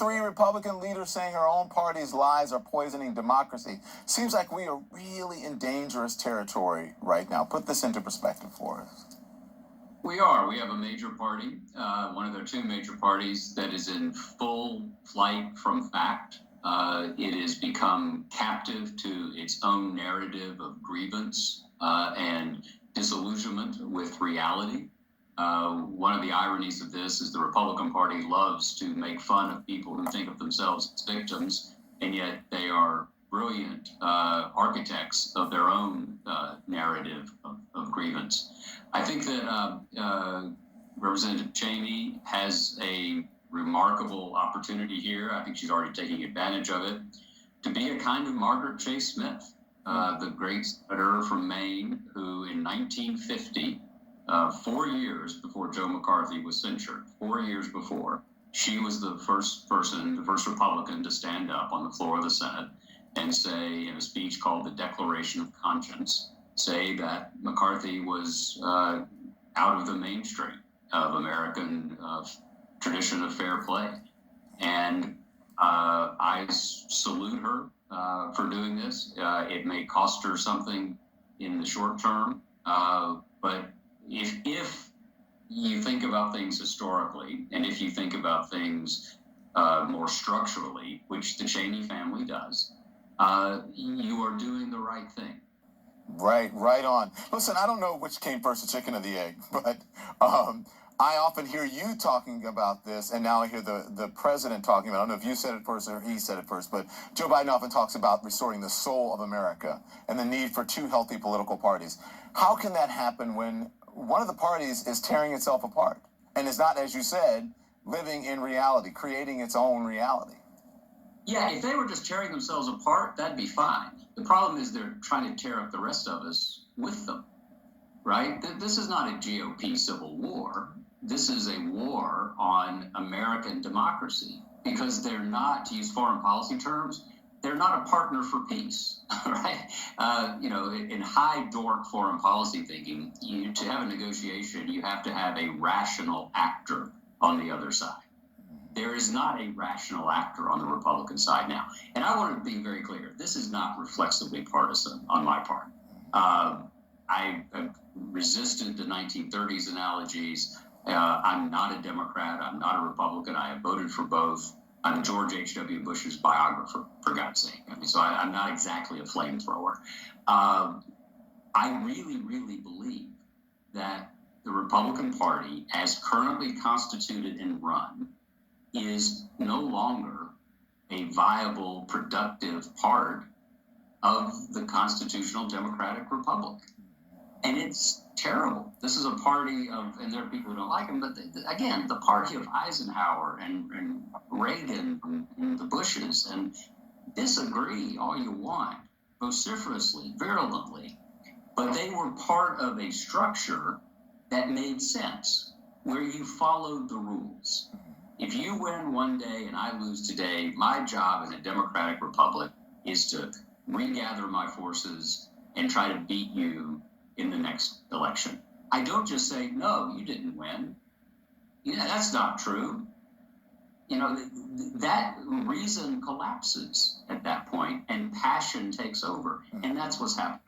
three Republican leaders saying her own party's lies are poisoning democracy. Seems like we are really in dangerous territory right now. Put this into perspective for us. We are. We have a major party, one of their two major parties, that is in full flight from fact. It has become captive to its own narrative of grievance and disillusionment with reality. One of the ironies of this is the Republican Party loves to make fun of people who think of themselves as victims, and yet they are brilliant architects of their own narrative of grievance. I think that Representative Cheney has a remarkable opportunity here. I think she's already taking advantage of it to be a kind of Margaret Chase Smith, the great senator from Maine, who in 1950, 4 years before Joe McCarthy was censured, 4 years before, she was the first person, the first Republican to stand up on the floor of the Senate and say, in a speech called the Declaration of Conscience, say that McCarthy was out of the mainstream of American tradition of fair play. And I salute her for doing this. It may cost her something in the short term, but if you think about things historically, and if you think about things more structurally, which the Cheney family does, you are doing the right thing. Right on. Listen, I don't know which came first, the chicken or the egg, but I often hear you talking about this, and now I hear the president talking about it. I don't know if you said it first or he said it first, but Joe Biden often talks about restoring the soul of America and the need for two healthy political parties. How can that happen when one of the parties is tearing itself apart and is not, as you said, living in reality, creating its own reality? Yeah, if they were just tearing themselves apart, that'd be fine. The problem is they're trying to tear up the rest of us with them, right? This is not a GOP civil war. This is a war on American democracy because they're not, to use foreign policy terms, they're not a partner for peace, right? In high dork foreign policy thinking, to have a negotiation, you have to have a rational actor on the other side. There is not a rational actor on the Republican side now. And I want to be very clear. This is not reflexively partisan on my part. I resisted the 1930s analogies. I'm not a Democrat. I'm not a Republican. I have voted for both. I'm George H.W. Bush's biographer, for God's sake. I mean, so I'm not exactly a flamethrower. I really, really believe that the Republican Party, as currently constituted and run, is no longer a viable, productive part of the constitutional democratic republic. And it's terrible. This is a party of, and there are people who don't like him, but again, the party of Eisenhower and Reagan and the Bushes, and disagree all you want, vociferously, virulently, but they were part of a structure that made sense, where you followed the rules. If you win one day and I lose today, my job in a democratic republic is to regather my forces and try to beat you in the next election. I don't just say, no, you didn't win. Yeah, that's not true. That reason collapses at that point and passion takes over. And that's what's happening.